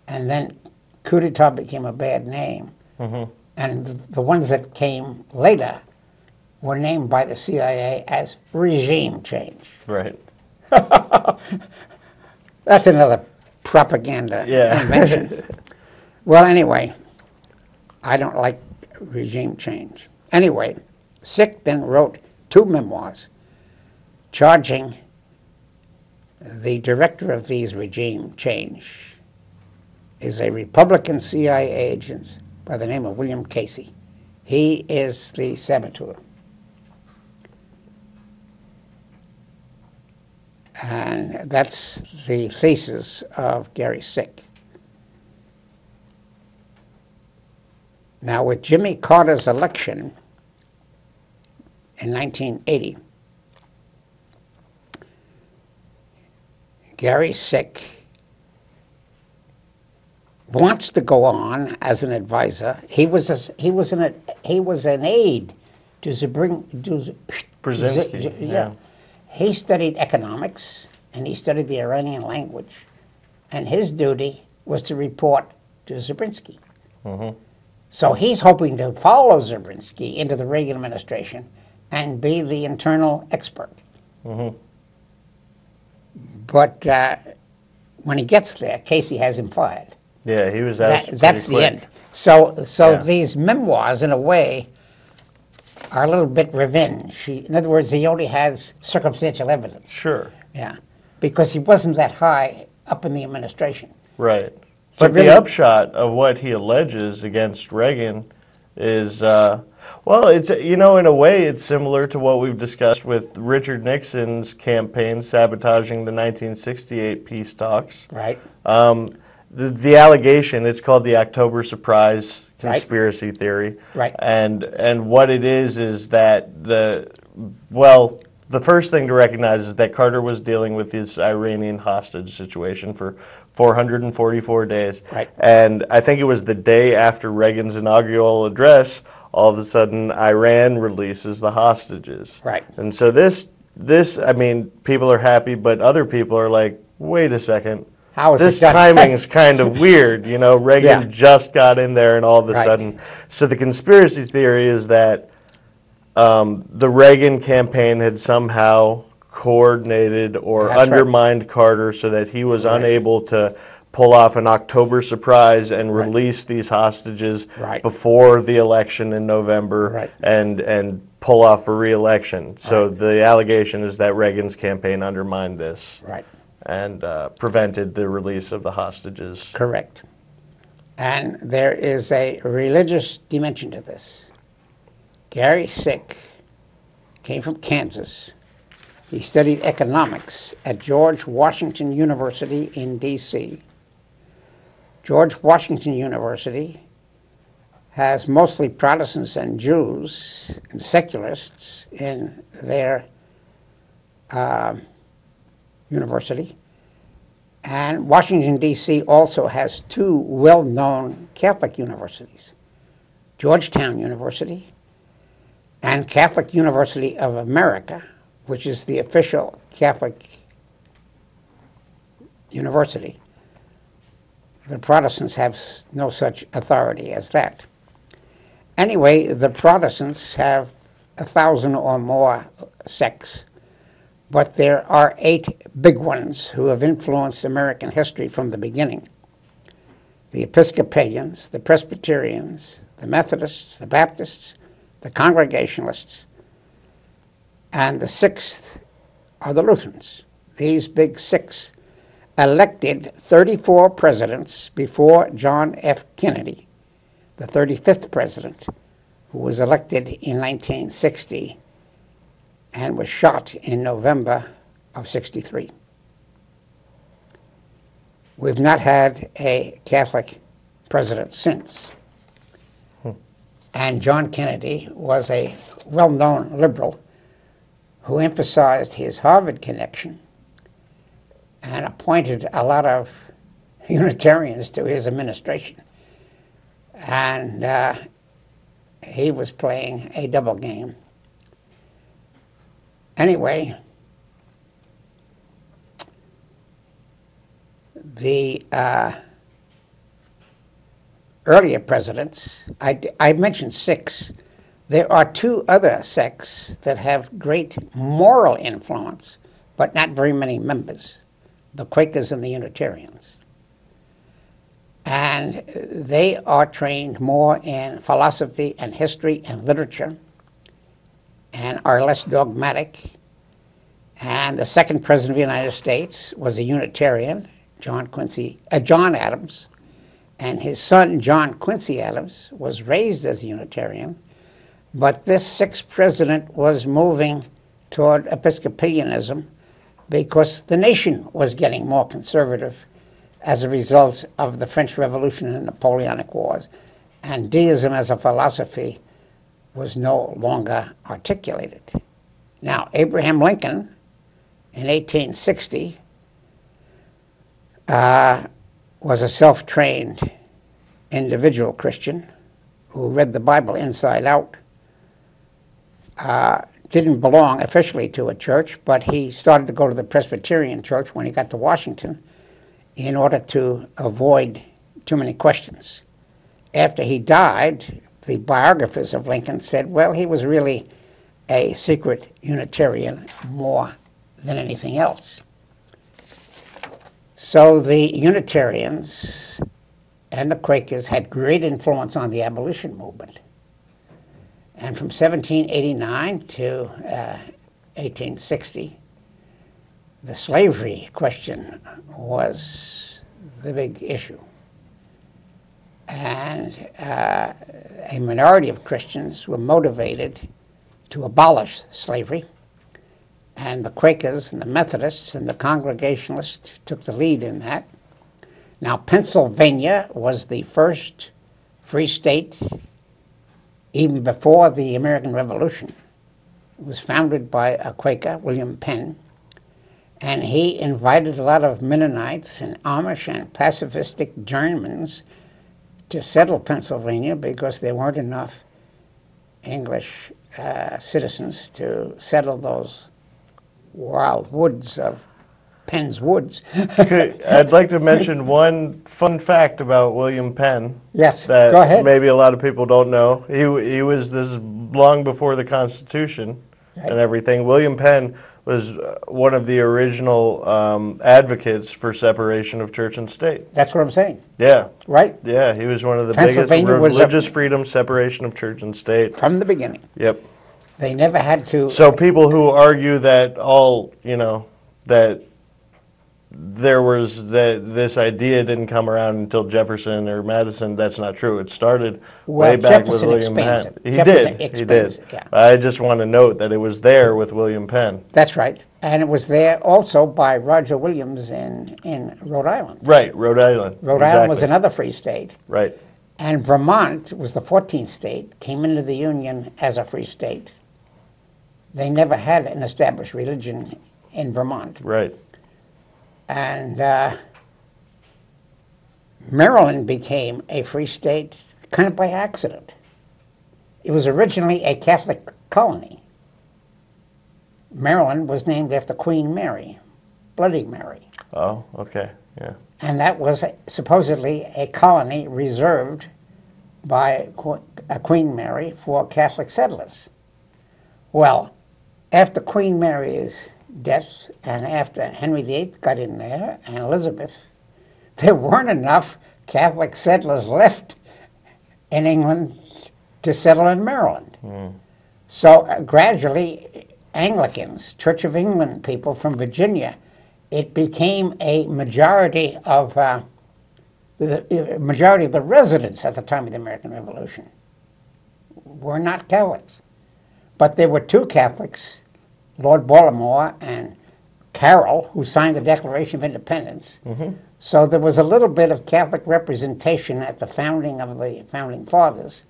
Speaker 1: And then coup d'etat became a bad name. Mm-hmm. And the ones that came later were named by the CIA as regime change.
Speaker 2: Right.
Speaker 1: That's another propaganda invention. Well, anyway, I don't like regime change. Anyway, Sick then wrote 2 memoirs charging the director of these regime change is a Republican CIA agent by the name of William Casey. He is the saboteur. And that's the thesis of Gary Sick. Now, with Jimmy Carter's election in 1980, Gary Sick wants to go on as an advisor. He was an aide to
Speaker 2: Brzezinski.
Speaker 1: Yeah. He studied economics and he studied the Iranian language, and his duty was to report to Zabriskie. Mm-hmm. So he's hoping to follow Zabriskie into the Reagan administration and be the internal expert. Mm-hmm. But when he gets there, Casey has him fired.
Speaker 2: Yeah, he was out.
Speaker 1: That's the end. So these memoirs, in a way, are a little bit revenge. In other words, he only has circumstantial evidence.
Speaker 2: Sure.
Speaker 1: Yeah, because he wasn't that high up in the administration.
Speaker 2: Right. But the upshot of what he alleges against Reagan is, well, it's, in a way, it's similar to what we've discussed with Richard Nixon's campaign sabotaging the 1968 peace talks.
Speaker 1: Right.
Speaker 2: The allegation, it's called the October Surprise conspiracy theory.
Speaker 1: Right.
Speaker 2: And what it is that the first thing to recognize is that Carter was dealing with this Iranian hostage situation for 444 days.
Speaker 1: Right.
Speaker 2: And I think it was the day after Reagan's inaugural address, all of a sudden Iran releases the hostages.
Speaker 1: Right.
Speaker 2: And so this, I mean, people are happy, but other people are like, wait a second.
Speaker 1: How is
Speaker 2: This
Speaker 1: it done?
Speaker 2: timing's kind of weird. You know, Reagan
Speaker 1: Yeah.
Speaker 2: just got in there and all of a
Speaker 1: Right.
Speaker 2: sudden. So the conspiracy theory is that the Reagan campaign had somehow coordinated or
Speaker 1: That's right.
Speaker 2: undermined Carter so that he was unable to pull off an October surprise and release these hostages
Speaker 1: Right.
Speaker 2: before the election in November
Speaker 1: Right.
Speaker 2: and pull off a re-election. So the allegation is that Reagan's campaign undermined this
Speaker 1: Right.
Speaker 2: and prevented the release of the hostages.
Speaker 1: Correct. And there is a religious dimension to this. Gary Sick came from Kansas. He studied economics at George Washington University in D.C. George Washington University has mostly Protestants and Jews and secularists in their university. And Washington, D.C. also has two well-known Catholic universities, Georgetown University and Catholic University of America, which is the official Catholic university. The Protestants have no such authority as that. Anyway, the Protestants have 1,000 or more sects, but there are 8 big ones who have influenced American history from the beginning. The Episcopalians, the Presbyterians, the Methodists, the Baptists, the Congregationalists, and the 6th are the Lutherans. These big 6 elected 34 presidents before John F. Kennedy, the 35th president, who was elected in 1960 and was shot in November of '63. We've not had a Catholic president since. And John Kennedy was a well-known liberal who emphasized his Harvard connection and appointed a lot of Unitarians to his administration. And he was playing a double game. Anyway, the earlier presidents, I mentioned 6. There are 2 other sects that have great moral influence, but not very many members, the Quakers and the Unitarians. And they are trained more in philosophy and history and literature and are less dogmatic. And the second president of the United States was a Unitarian, John Adams, and his son, John Quincy Adams, was raised as a Unitarian. But this 6th president was moving toward Episcopalianism because the nation was getting more conservative as a result of the French Revolution and Napoleonic Wars. And deism as a philosophy was no longer articulated. Now, Abraham Lincoln, in 1860, was a self-trained individual Christian who read the Bible inside out. Didn't belong officially to a church, but he started to go to the Presbyterian church when he got to Washington in order to avoid too many questions. After he died, the biographers of Lincoln said, well, he was really a secret Unitarian more than anything else. So the Unitarians and the Quakers had great influence on the abolition movement. And from 1789 to 1860, the slavery question was the big issue. And a minority of Christians were motivated to abolish slavery. And the Quakers and the Methodists and the Congregationalists took the lead in that. Now, Pennsylvania was the first free state, even before the American Revolution. was founded by a Quaker, William Penn, and he invited a lot of Mennonites and Amish and pacifistic Germans to settle Pennsylvania because there weren't enough English citizens to settle those wild woods of Penn's woods.
Speaker 2: I'd like to mention one fun fact about William Penn.
Speaker 1: Yes,
Speaker 2: that
Speaker 1: go ahead.
Speaker 2: Maybe a lot of people don't know. He was, this is long before the Constitution and everything. William Penn was one of the original advocates for separation of church and state.
Speaker 1: That's what I'm saying.
Speaker 2: Yeah.
Speaker 1: Right?
Speaker 2: Yeah, he was one of the biggest religious freedom, separation of church and state.
Speaker 1: From the beginning.
Speaker 2: Yep.
Speaker 1: They never had to...
Speaker 2: So people who argue that all, that there was this idea didn't come around until Jefferson or Madison. That's not true. It started way back with William Penn. He did.
Speaker 1: Yeah.
Speaker 2: I just want to note that it was there with William Penn.
Speaker 1: That's right. And it was there also by Roger Williams in Rhode Island.
Speaker 2: Right, Rhode Island.
Speaker 1: Rhode Island was another free state.
Speaker 2: Right.
Speaker 1: And Vermont was the 14th state, came into the Union as a free state. They never had an established religion in Vermont.
Speaker 2: Right.
Speaker 1: And Maryland became a free state kind of by accident. It was originally a Catholic colony. Maryland was named after Queen Mary, Bloody Mary.
Speaker 2: Oh, okay, yeah.
Speaker 1: And that was supposedly a colony reserved by Queen Mary for Catholic settlers. Well, after Queen Mary's death and after Henry VIII got in there and Elizabeth, there weren't enough Catholic settlers left in England to settle in Maryland. So gradually, Anglicans, Church of England people from Virginia, it became a majority of the residents at the time of the American Revolution were not Catholics. But there were two Catholics, Lord Baltimore and Carroll, who signed the Declaration of Independence. So there was a little bit of Catholic representation at the founding of the Founding Fathers,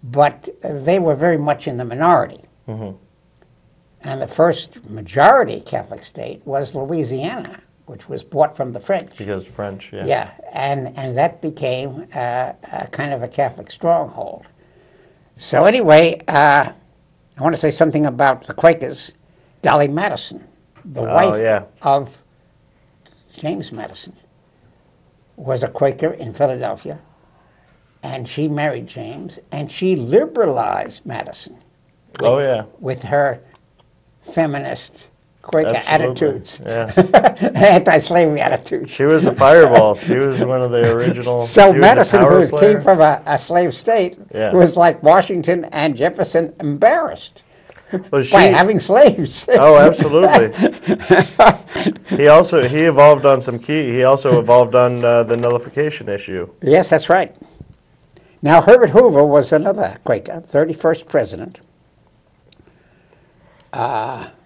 Speaker 1: but they were very much in the minority. And the first majority Catholic state was Louisiana, which was bought from the French.
Speaker 2: Because French, yeah.
Speaker 1: Yeah, and that became a kind of a Catholic stronghold. So anyway, I want to say something about the Quakers. Dolly Madison, the wife of James Madison, was a Quaker in Philadelphia, and she married James, and she liberalized Madison with her feminist Quaker attitudes, anti-slavery attitudes.
Speaker 2: She was a fireball. She was one of the original.
Speaker 1: So Madison, who came from a slave state, was like Washington and Jefferson embarrassed by having slaves.
Speaker 2: Oh, absolutely. He evolved on some key. He also evolved on the nullification issue.
Speaker 1: Yes, that's right. Now, Herbert Hoover was another Quaker, 31st president,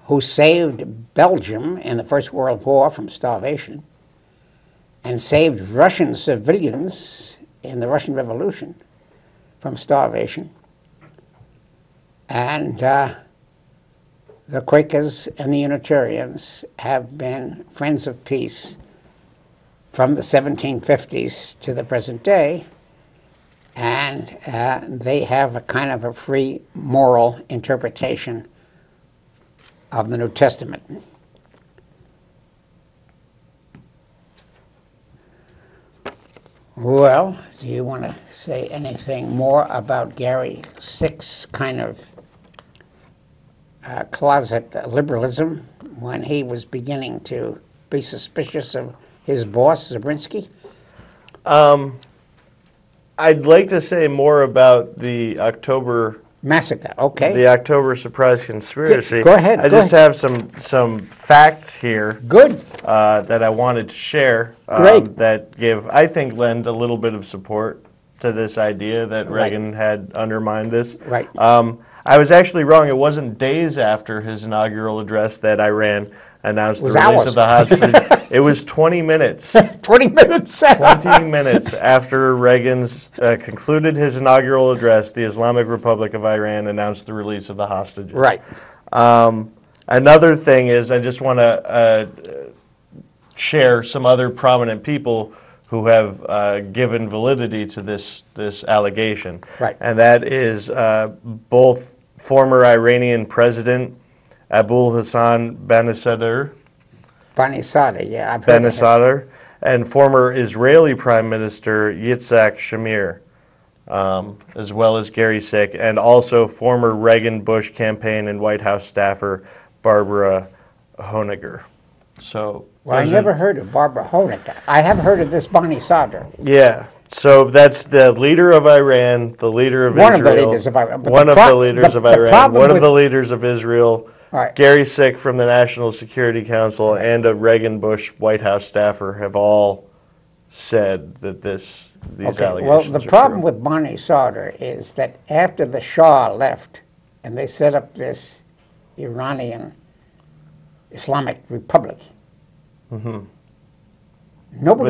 Speaker 1: who saved Belgium in the First World War from starvation and saved Russian civilians in the Russian Revolution from starvation. And the Quakers and the Unitarians have been friends of peace from the 1750s to the present day, and they have a kind of a free moral interpretation of the New Testament. Well, do you want to say anything more about Gary Sick's kind of closet liberalism when he was beginning to be suspicious of his boss, Zabriskie?
Speaker 2: I'd like to say more about the October
Speaker 1: massacre. Okay.
Speaker 2: The October surprise conspiracy.
Speaker 1: Go ahead.
Speaker 2: I just have some facts here.
Speaker 1: Good.
Speaker 2: That I wanted to share.
Speaker 1: Great.
Speaker 2: That I think, lend a little bit of support to this idea that Reagan had undermined this.
Speaker 1: Right.
Speaker 2: I was actually wrong. It wasn't days after his inaugural address that Iran announced the release of the hostage. It was 20 minutes.
Speaker 1: 20 minutes.
Speaker 2: 20 minutes after Reagan's concluded his inaugural address, the Islamic Republic of Iran announced the release of the hostages.
Speaker 1: Right.
Speaker 2: Another thing is, I just want to share some other prominent people who have given validity to this allegation.
Speaker 1: Right.
Speaker 2: And that is both former Iranian President Abul Hassan Banisadr,
Speaker 1: yeah, I've heard of him.
Speaker 2: and former Israeli Prime Minister Yitzhak Shamir, as well as Gary Sick, and also former Reagan-Bush campaign and White House staffer Barbara Honegger. So,
Speaker 1: Well, I never heard of Barbara Honegger. I have heard of this Bonnie Sadr.
Speaker 2: yeah. So that's the leader of Iran, the leader of
Speaker 1: One
Speaker 2: Israel.
Speaker 1: of the leaders of Iran. But
Speaker 2: One of the leaders of Iran.
Speaker 1: problem
Speaker 2: One of
Speaker 1: with-
Speaker 2: the leaders of Israel.
Speaker 1: Right.
Speaker 2: Gary Sick from the National Security Council and a Reagan-Bush White House staffer have all said that these
Speaker 1: Okay,
Speaker 2: allegations
Speaker 1: well, the
Speaker 2: are
Speaker 1: problem
Speaker 2: true.
Speaker 1: with Bonnie Sadr is that after the Shah left and they set up this Iranian Islamic Republic, nobody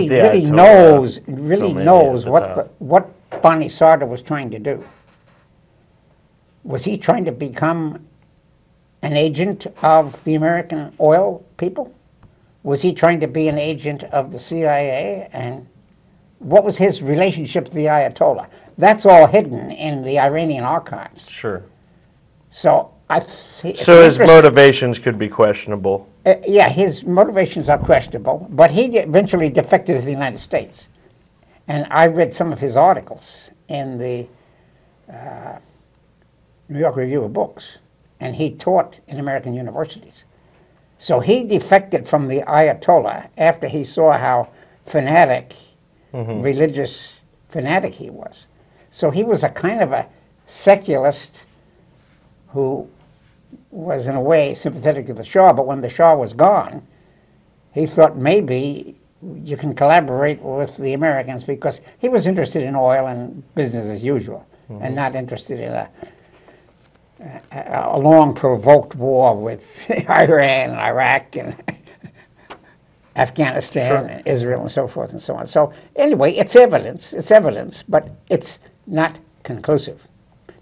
Speaker 2: With the
Speaker 1: really
Speaker 2: Ayatollah
Speaker 1: knows
Speaker 2: Khomeini at the top.
Speaker 1: what Bonnie Sadr was trying to do. Was he trying to become an agent of the American oil people? Was he trying to be an agent of the CIA? And what was his relationship to the Ayatollah? That's all hidden in the Iranian archives.
Speaker 2: Sure.
Speaker 1: So
Speaker 2: So his motivations could be questionable.
Speaker 1: yeah, his motivations are questionable, but he eventually defected to the United States. And I read some of his articles in the New York Review of Books, and he taught in American universities. So he defected from the Ayatollah after he saw how fanatic, religious fanatic he was. So he was a kind of a secularist who was in a way sympathetic to the Shah, but when the Shah was gone, he thought maybe you can collaborate with the Americans, because he was interested in oil and business as usual, and not interested in a long provoked war with Iran and Iraq and Afghanistan and Israel and so forth and so on. So anyway, it's evidence, but it's not conclusive.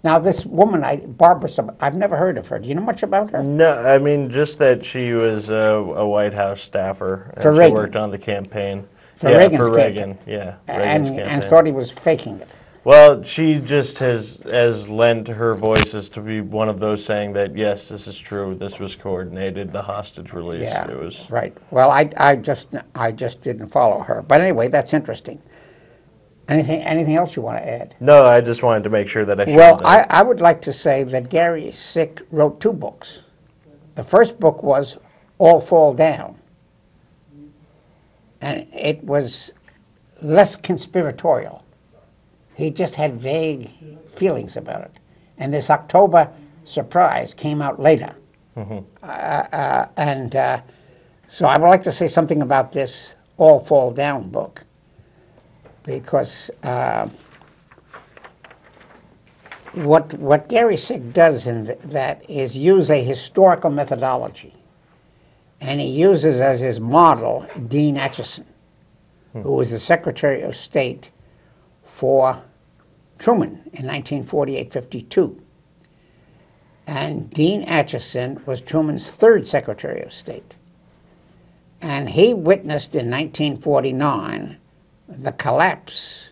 Speaker 1: Now, this woman, Barbara, I've never heard of her. Do you know much about her?
Speaker 2: No, I mean, just that she was a White House staffer. And
Speaker 1: For
Speaker 2: she
Speaker 1: Reagan.
Speaker 2: worked on the campaign.
Speaker 1: For
Speaker 2: yeah,
Speaker 1: Reagan's
Speaker 2: for Reagan.
Speaker 1: campaign.
Speaker 2: Yeah, Reagan's campaign.
Speaker 1: And thought he was faking it.
Speaker 2: Well, she just has lent her voices to be one of those saying that, yes, this is true, this was coordinated, the hostage release.
Speaker 1: Yeah,
Speaker 2: It was
Speaker 1: right. Well, I just didn't follow her. But anyway, that's interesting. Anything else you want to add?
Speaker 2: No, I just wanted to make sure that I shared
Speaker 1: Well,
Speaker 2: that.
Speaker 1: I would like to say that Gary Sick wrote 2 books. The first book was All Fall Down, and it was less conspiratorial. He just had vague feelings about it. And this October Surprise came out later. So I would like to say something about this All Fall Down book, because what Gary Sick does in that is use a historical methodology. And he uses as his model Dean Acheson, who was the Secretary of State for Truman in 1948-52. And Dean Acheson was Truman's 3rd Secretary of State. And he witnessed in 1949 the collapse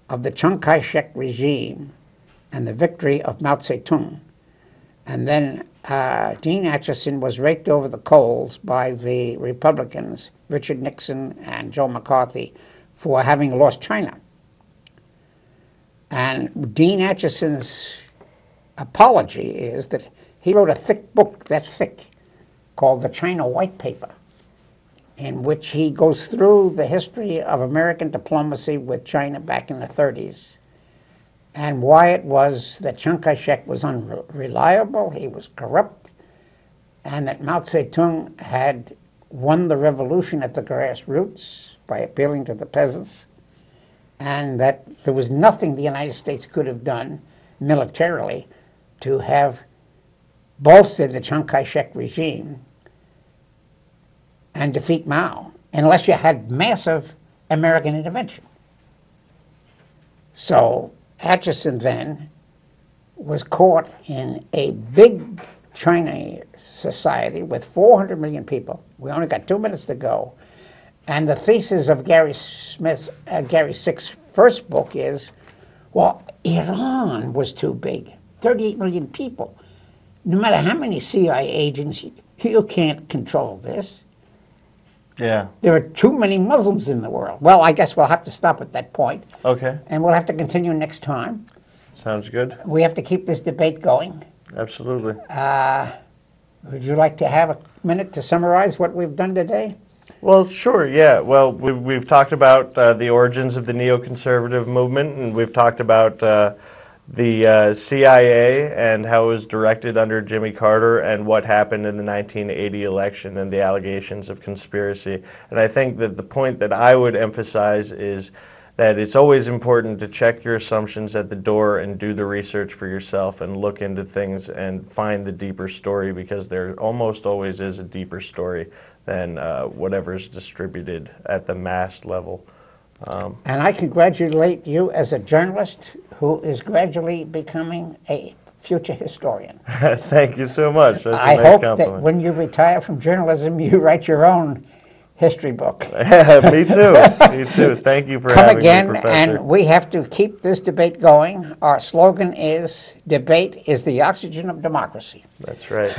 Speaker 1: of the Chiang Kai-shek regime and the victory of Mao Zedong. And then Dean Acheson was raked over the coals by the Republicans, Richard Nixon and Joe McCarthy, for having lost China. And Dean Acheson's apology is that he wrote a thick book, that thick, called the China White Paper, in which he goes through the history of American diplomacy with China back in the 30s, and why it was that Chiang Kai-shek was unreliable, he was corrupt, and that Mao Zedong had won the revolution at the grassroots by appealing to the peasants, and that there was nothing the United States could have done militarily to have bolstered the Chiang Kai-shek regime and defeat Mao, unless you had massive American intervention. So Acheson then was caught in a big China society with 400 million people. We only got 2 minutes to go. And the thesis of Gary Sick's first book is, well, Iran was too big, 38 million people. No matter how many CIA agents, you can't control this.
Speaker 2: Yeah.
Speaker 1: There are too many Muslims in the world. Well, I guess we'll have to stop at that point.
Speaker 2: Okay.
Speaker 1: And we'll have to continue next time.
Speaker 2: Sounds good.
Speaker 1: We have to keep this debate going.
Speaker 2: Absolutely.
Speaker 1: Would you like to have a minute to summarize what we've done today?
Speaker 2: Well, sure, yeah. Well, we've talked about the origins of the neoconservative movement, and we've talked about the CIA and how it was directed under Jimmy Carter and what happened in the 1980 election and the allegations of conspiracy. And I think that the point that I would emphasize is that it's always important to check your assumptions at the door and do the research for yourself and look into things and find the deeper story, because there almost always is a deeper story than whatever's distributed at the mass level.
Speaker 1: And I congratulate you as a journalist who is gradually becoming a future historian.
Speaker 2: Thank you so much. That's a
Speaker 1: I
Speaker 2: nice
Speaker 1: hope
Speaker 2: compliment.
Speaker 1: that when you retire from journalism, you write your own history book.
Speaker 2: Me too. Me too. Thank you for
Speaker 1: Come
Speaker 2: having
Speaker 1: again,
Speaker 2: me, Professor.
Speaker 1: and we have to keep this debate going. Our slogan is, debate is the oxygen of democracy.
Speaker 2: That's right.